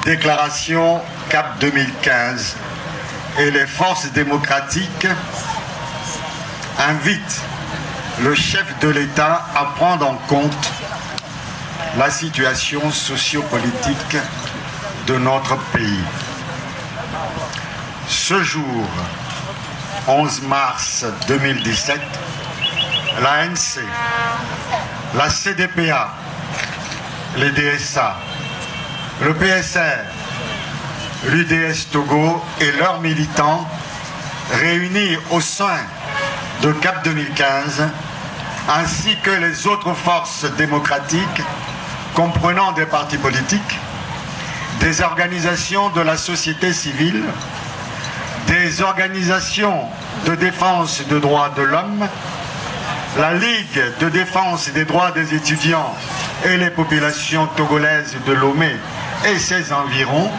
déclaration CAP 2015 et les forces démocratiques invitent le chef de l'État à prendre en compte la situation sociopolitique de notre pays. Ce jour, 11 mars 2017, l'ANC, la CDPA, les DSA, le PSR, l'UDS Togo et leurs militants réunis au sein de CAP 2015, ainsi que les autres forces démocratiques comprenant des partis politiques, des organisations de la société civile, des organisations de défense des droits de l'homme, la Ligue de défense des droits des étudiants et les populations togolaises de Lomé et ses environs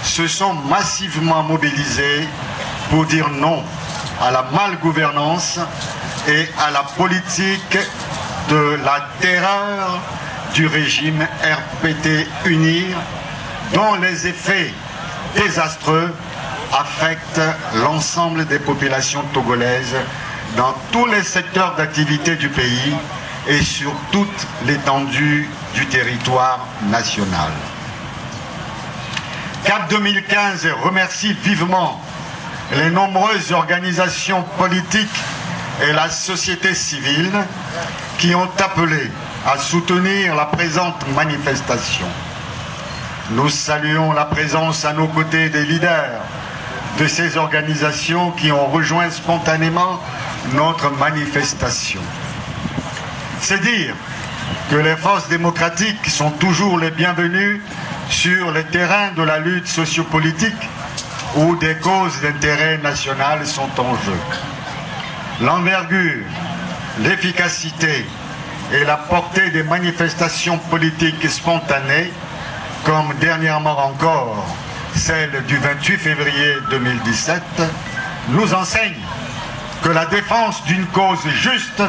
se sont massivement mobilisés pour dire non à la malgouvernance et à la politique de la terreur du régime RPT UNIR, dont les effets désastreux affectent l'ensemble des populations togolaises dans tous les secteurs d'activité du pays et sur toute l'étendue du territoire national. CAP 2015 remercie vivement les nombreuses organisations politiques et la société civile qui ont appelé à soutenir la présente manifestation. Nous saluons la présence à nos côtés des leaders de ces organisations qui ont rejoint spontanément notre manifestation. C'est dire que les forces démocratiques sont toujours les bienvenues sur le terrain de la lutte sociopolitique où des causes d'intérêt national sont en jeu. L'envergure, l'efficacité et la portée des manifestations politiques spontanées, comme dernièrement encore celle du 28 février 2017, nous enseignent que la défense d'une cause juste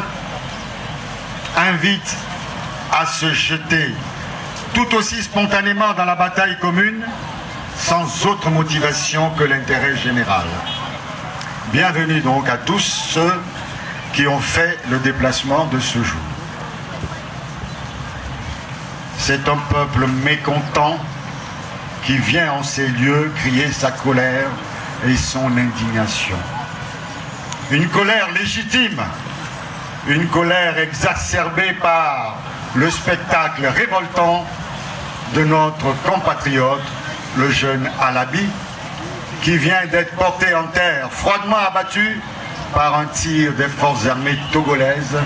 invite à se jeter tout aussi spontanément dans la bataille commune, sans autre motivation que l'intérêt général. Bienvenue donc à tous ceux qui ont fait le déplacement de ce jour. C'est un peuple mécontent qui vient en ces lieux crier sa colère et son indignation. Une colère légitime, une colère exacerbée par le spectacle révoltant de notre compatriote, le jeune Alabi, qui vient d'être porté en terre, froidement abattu par un tir des forces armées togolaises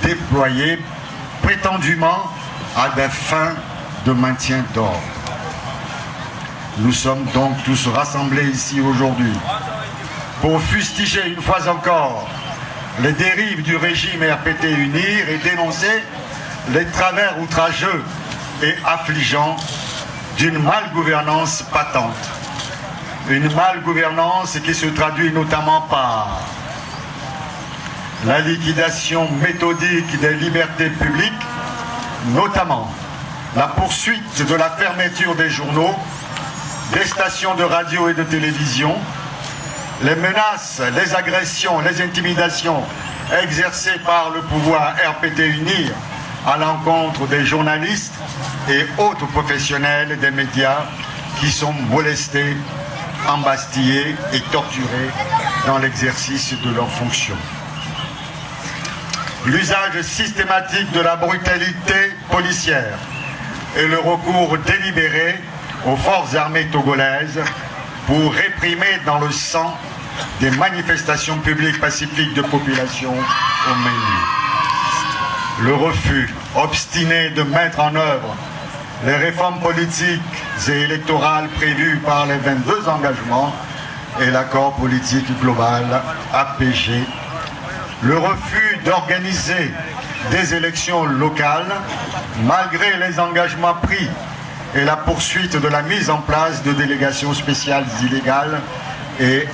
déployées prétendument à des fins de maintien d'ordre. Nous sommes donc tous rassemblés ici aujourd'hui pour fustiger une fois encore les dérives du régime RPT UNIR et dénoncer les travers outrageux et affligeants d'une malgouvernance patente. Une malgouvernance qui se traduit notamment par la liquidation méthodique des libertés publiques, notamment la poursuite de la fermeture des journaux, des stations de radio et de télévision, les menaces, les agressions, les intimidations exercées par le pouvoir RPT UNIR à l'encontre des journalistes et autres professionnels des médias qui sont molestés, embastillés et torturés dans l'exercice de leurs fonctions. L'usage systématique de la brutalité policière et le recours délibéré aux forces armées togolaises pour réprimer dans le sang des manifestations publiques pacifiques de population au menu. Le refus obstiné de mettre en œuvre les réformes politiques et électorales prévues par les 22 engagements et l'accord politique global APG, le refus d'organiser des élections locales malgré les engagements pris et la poursuite de la mise en place de délégations spéciales illégales et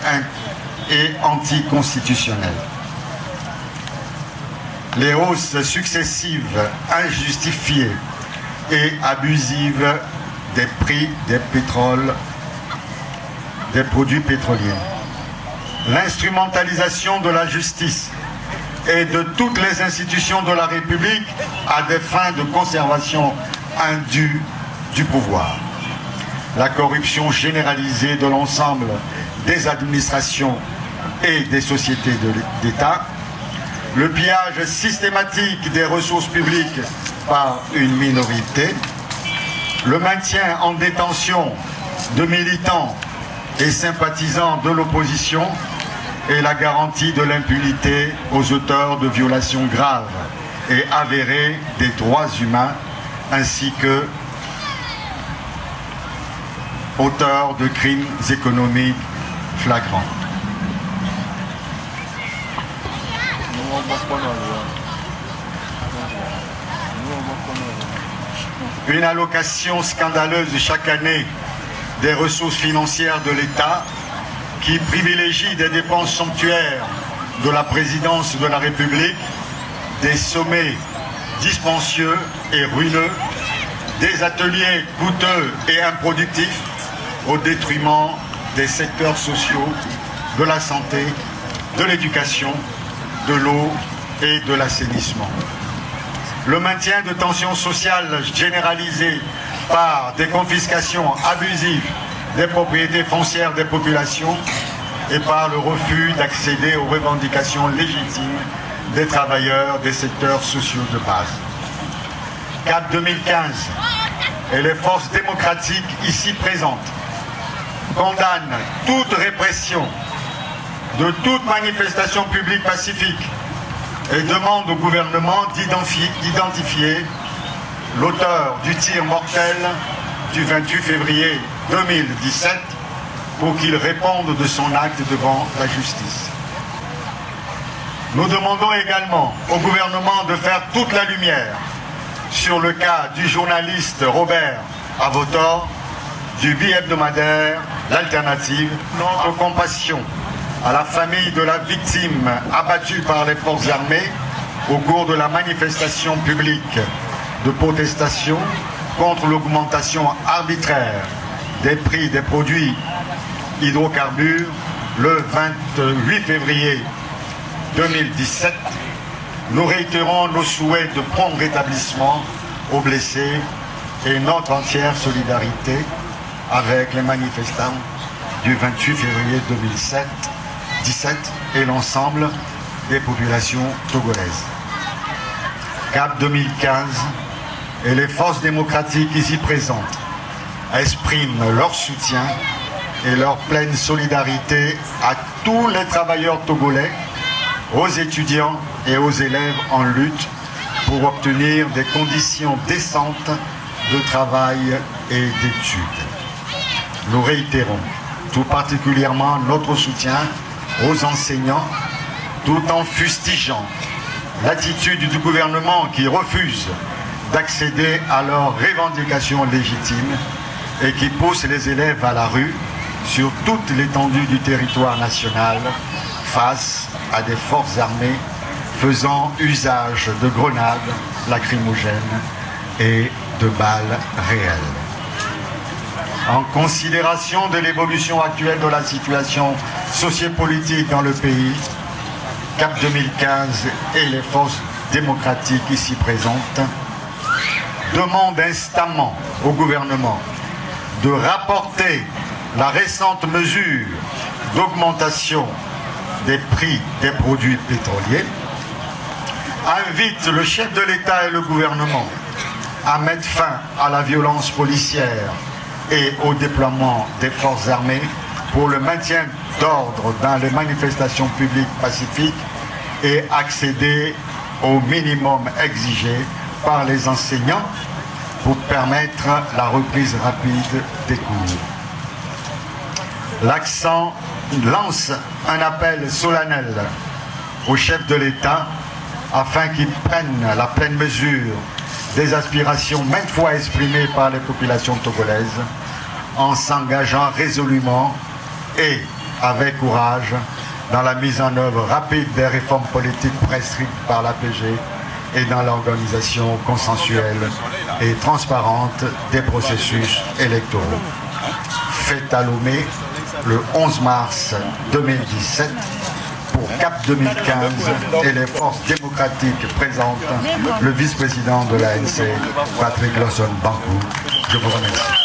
anticonstitutionnelles. Les hausses successives, injustifiées et abusives des prix des pétroles, des produits pétroliers. L'instrumentalisation de la justice et de toutes les institutions de la République à des fins de conservation indue du pouvoir. La corruption généralisée de l'ensemble des administrations et des sociétés d'État, le pillage systématique des ressources publiques par une minorité, le maintien en détention de militants et sympathisants de l'opposition et la garantie de l'impunité aux auteurs de violations graves et avérées des droits humains ainsi que auteurs de crimes économiques flagrants. Une allocation scandaleuse chaque année des ressources financières de l'État qui privilégie des dépenses somptuaires de la présidence de la République, des sommets dispendieux et ruineux, des ateliers coûteux et improductifs au détriment des secteurs sociaux, de la santé, de l'éducation, de l'eau et de l'assainissement. Le maintien de tensions sociales généralisées par des confiscations abusives des propriétés foncières des populations et par le refus d'accéder aux revendications légitimes des travailleurs des secteurs sociaux de base. CAP 2015 et les forces démocratiques ici présentes condamnent toute répression de toute manifestation publique pacifique et demandent au gouvernement d'identifier l'auteur du tir mortel du 28 février 2017 pour qu'il réponde de son acte devant la justice. Nous demandons également au gouvernement de faire toute la lumière sur le cas du journaliste Robert Avotor, du bi-hebdomadaire L'Alternative. Notre compassion à la famille de la victime abattue par les forces armées au cours de la manifestation publique de protestation contre l'augmentation arbitraire des prix des produits hydrocarbures le 28 février 2017. Nous réitérons nos souhaits de prompt rétablissement aux blessés et notre entière solidarité avec les manifestants du 28 février 2017 et l'ensemble des populations togolaises. CAP 2015 et les forces démocratiques ici présentes expriment leur soutien et leur pleine solidarité à tous les travailleurs togolais, aux étudiants et aux élèves en lutte pour obtenir des conditions décentes de travail et d'études. Nous réitérons tout particulièrement notre soutien aux enseignants, tout en fustigeant l'attitude du gouvernement qui refuse d'accéder à leurs revendications légitimes et qui pousse les élèves à la rue sur toute l'étendue du territoire national face à des forces armées faisant usage de grenades lacrymogènes et de balles réelles. En considération de l'évolution actuelle de la situation sociopolitique dans le pays, CAP 2015 et les forces démocratiques ici présentes demandent instamment au gouvernement de rapporter la récente mesure d'augmentation des prix des produits pétroliers, invite le chef de l'État et le gouvernement à mettre fin à la violence policière et au déploiement des forces armées pour le maintien d'ordre dans les manifestations publiques pacifiques et accéder au minimum exigé par les enseignants pour permettre la reprise rapide des cours. L'accent lance un appel solennel au chef de l'État afin qu'il prenne la pleine mesure des aspirations maintes fois exprimées par les populations togolaises en s'engageant résolument et avec courage dans la mise en œuvre rapide des réformes politiques prescrites par l'APG et dans l'organisation consensuelle et transparente des processus électoraux. Faite à Lomé le 11 mars 2017 pour CAP 2015 et les forces démocratiques présentent le vice-président de l'ANC, Patrick Lawson Bankou. Je vous remercie.